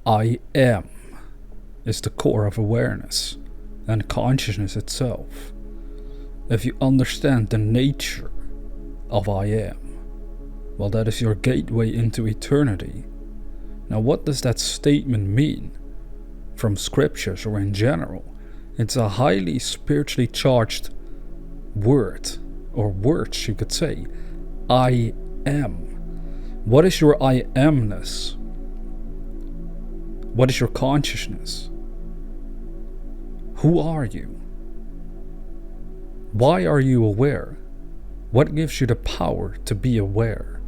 I am is the core of awareness and consciousness itself. If you understand the nature of I am, well, that is your gateway into eternity. Now, what does that statement mean from scriptures or in general? It's a highly spiritually charged word, or words you could say. I am. What is your I amness? What is your consciousness? Who are you? Why are you aware? What gives you the power to be aware?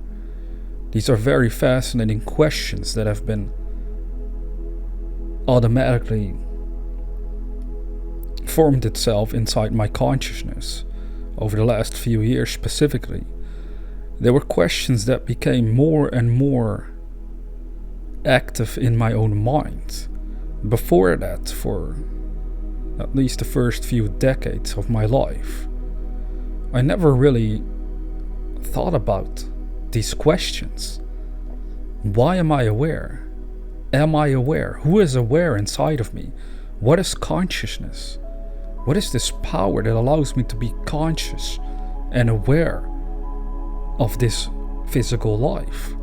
These are very fascinating questions that have been automatically formed itself inside my consciousness over the last few years specifically. There were questions that became more and more active in my own mind. Before that, for at least the first few decades of my life, I never really thought about these questions. Why am I aware? Am I aware? Who is aware inside of me? What is consciousness? What is this power that allows me to be conscious and aware of this physical life?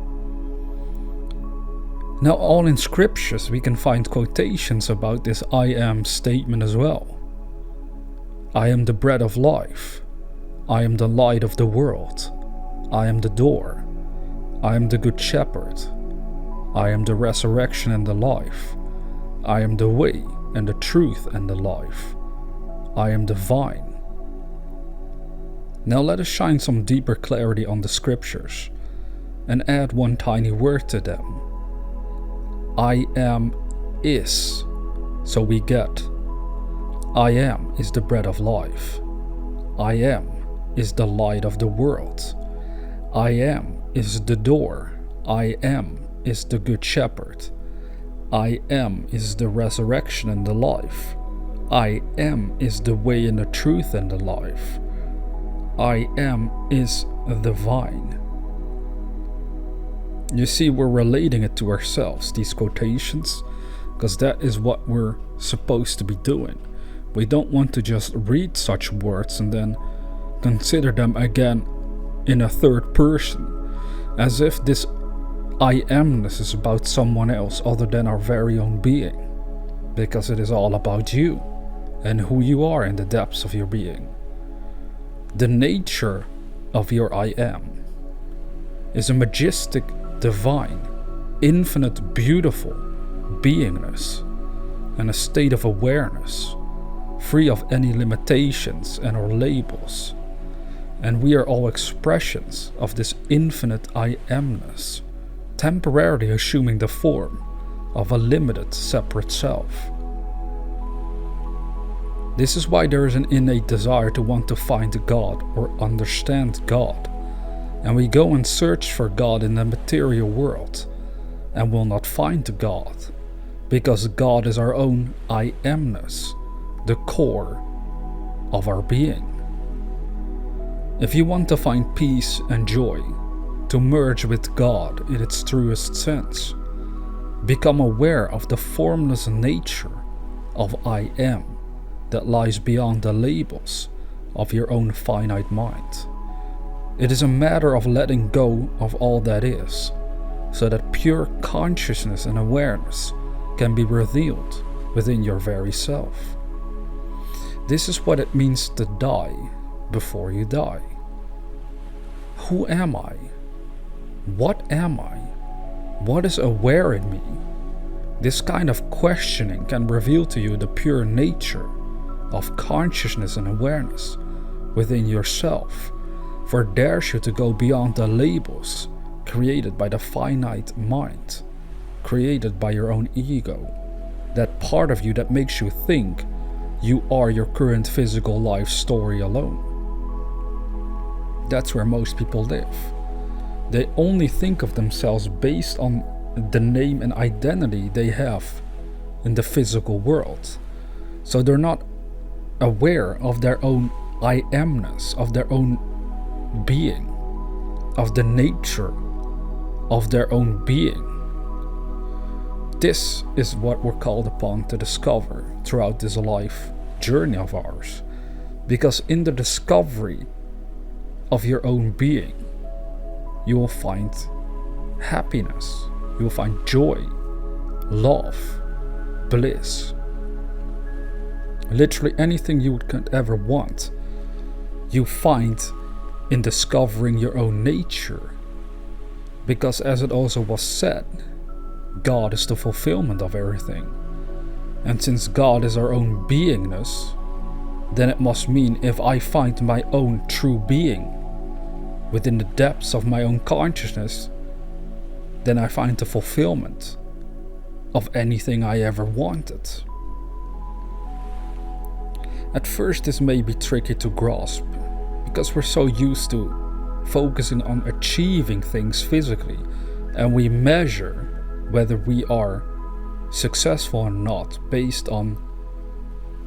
Now, all in scriptures we can find quotations about this I am statement as well. I am the bread of life. I am the light of the world. I am the door. I am the good shepherd. I am the resurrection and the life. I am the way and the truth and the life. I am the vine. Now let us shine some deeper clarity on the scriptures and add one tiny word to them. I am is. So we get I am is the bread of life. I am is the light of the world. I am is the door. I am is the good shepherd. I am is the resurrection and the life. I am is the way and the truth and the life. I am is the vine. You see, we're relating it to ourselves, these quotations, because that is what we're supposed to be doing. We don't want to just read such words and then consider them again in a third person, as if this I amness is about someone else other than our very own being, because it is all about you and who you are in the depths of your being. The nature of your I am is a majestic, divine, infinite, beautiful beingness and a state of awareness, free of any limitations and or labels. And we are all expressions of this infinite I amness, temporarily assuming the form of a limited, separate self. This is why there is an innate desire to want to find God or understand God, and we go and search for God in the material world and will not find God, because God is our own I amness, the core of our being. If you want to find peace and joy, to merge with God in its truest sense, become aware of the formless nature of I am that lies beyond the labels of your own finite mind. It is a matter of letting go of all that is, so that pure consciousness and awareness can be revealed within your very self. This is what it means to die before you die. Who am I? What am I? What is aware in me? This kind of questioning can reveal to you the pure nature of consciousness and awareness within yourself, for it dares you to go beyond the labels created by the finite mind, created by your own ego, that part of you that makes you think you are your current physical life story alone. That's where most people live. They only think of themselves based on the name and identity they have in the physical world. So they're not aware of their own I amness, of their own being, of the nature of their own being. This is what we're called upon to discover throughout this life journey of ours. Because in the discovery of your own being, you will find happiness, you will find joy, love, bliss. Literally anything you could ever want, you find in discovering your own nature. Because as it also was said, God is the fulfillment of everything. And since God is our own beingness, then it must mean if I find my own true being within the depths of my own consciousness, then I find the fulfillment of anything I ever wanted. At first this may be tricky to grasp, because we're so used to focusing on achieving things physically, and we measure whether we are successful or not based on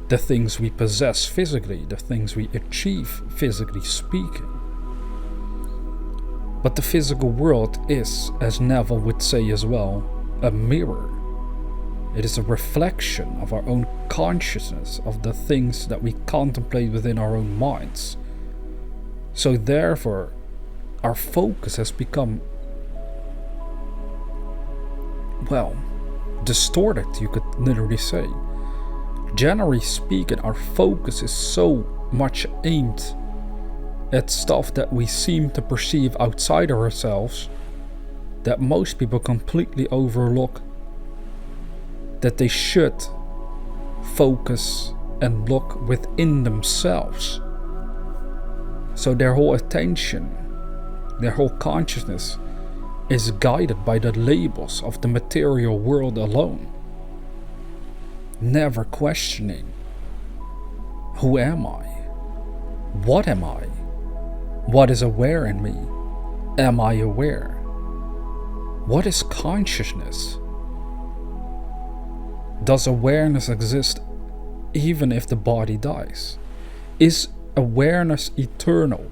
the things we possess physically, the things we achieve physically speaking. But the physical world is, as Neville would say as well, a mirror. It is a reflection of our own consciousness, of the things that we contemplate within our own minds. So therefore, our focus has become, well, distorted, you could literally say. Generally speaking, our focus is so much aimed at stuff that we seem to perceive outside of ourselves that most people completely overlook that they should focus and look within themselves. So their whole attention, their whole consciousness is guided by the labels of the material world alone, never questioning, who am I? What am I? What is aware in me? Am I aware? What is consciousness? Does awareness exist even if the body dies? Is awareness eternal,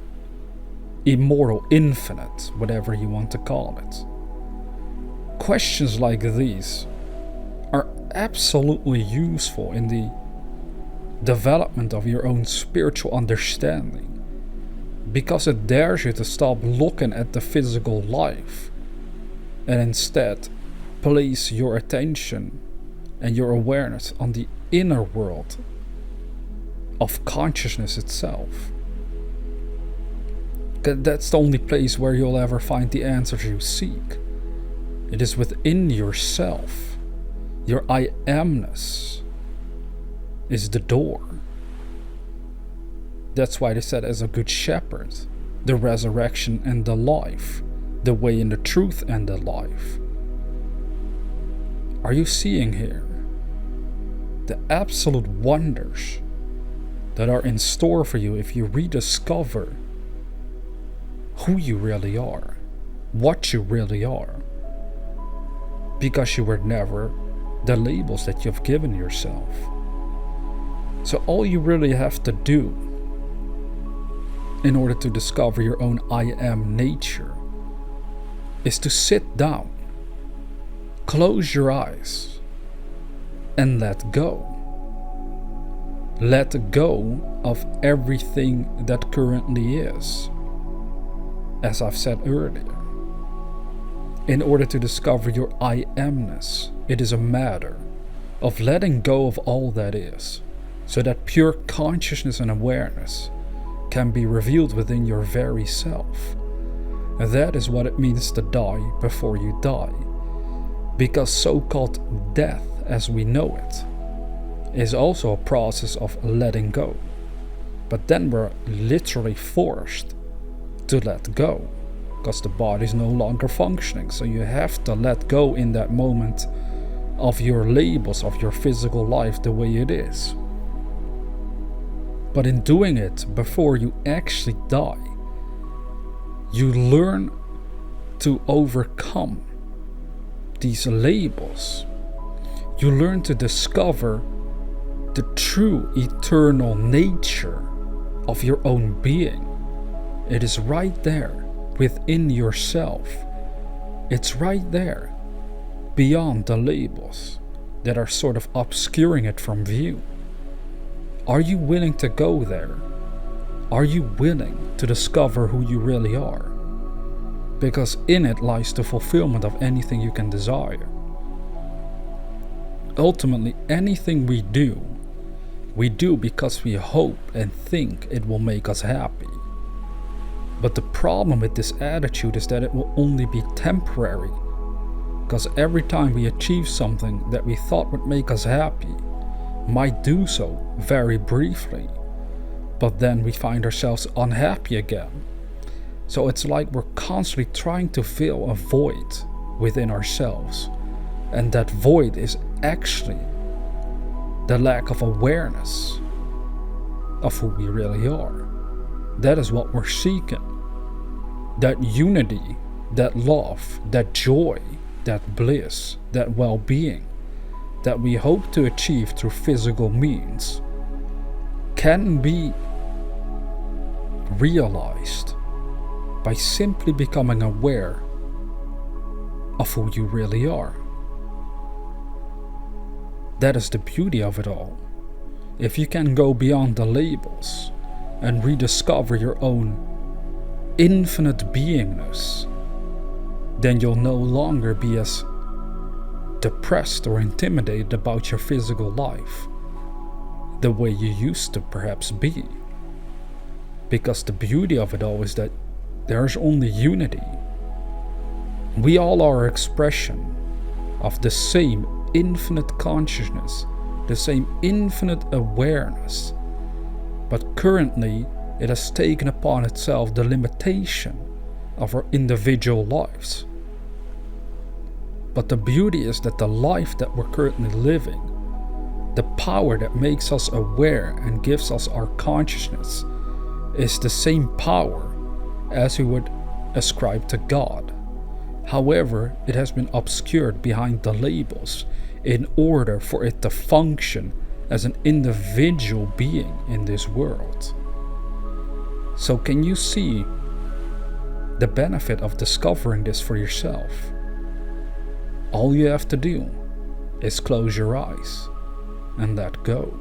immortal, infinite, whatever you want to call it? Questions like these are absolutely useful in the development of your own spiritual understanding, because it dares you to stop looking at the physical life and instead place your attention and your awareness on the inner world of consciousness itself. That's the only place where you'll ever find the answers you seek. It is within yourself. Your I Amness is the door. That's why they said, as a good shepherd, the resurrection and the life, the way and the truth and the life. Are you seeing here the absolute wonders that are in store for you if you rediscover who you really are, what you really are, because you were never the labels that you've given yourself. So all you really have to do in order to discover your own I am nature is to sit down, close your eyes, and let go. Let go of everything that currently is. As I've said earlier, in order to discover your I Amness, it is a matter of letting go of all that is, so that pure consciousness and awareness can be revealed within your very self. And that is what it means to die before you die, because so-called death as we know it is also a process of letting go. But then we're literally forced to let go, because the body is no longer functioning. So you have to let go in that moment of your labels of your physical life the way it is. But in doing it before you actually die, you learn to overcome these labels. You learn to discover the true eternal nature of your own being. It is right there within yourself. It's right there, beyond the labels that are sort of obscuring it from view? Are you willing to go there? Are you willing to discover who you really are? Because in it lies the fulfillment of anything you can desire. Ultimately, anything we do because we hope and think it will make us happy. But the problem with this attitude is that it will only be temporary. Because every time we achieve something that we thought would make us happy, might do so very briefly, but then we find ourselves unhappy again. So it's like we're constantly trying to fill a void within ourselves, and that void is actually the lack of awareness of who we really are. That is what we're seeking. That unity, that love, that joy, that bliss, that well-being that we hope to achieve through physical means can be realized by simply becoming aware of who you really are. That is the beauty of it all. If you can go beyond the labels and rediscover your own infinite beingness, then you'll no longer be as depressed or intimidated about your physical life the way you used to perhaps be. Because the beauty of it all is that there's only unity. We all are an expression of the same infinite consciousness, the same infinite awareness. But currently, it has taken upon itself the limitation of our individual lives. But the beauty is that the life that we're currently living, the power that makes us aware and gives us our consciousness, is the same power as we would ascribe to God. However, it has been obscured behind the labels in order for it to function as an individual being in this world. So can you see the benefit of discovering this for yourself? All you have to do is close your eyes and let go.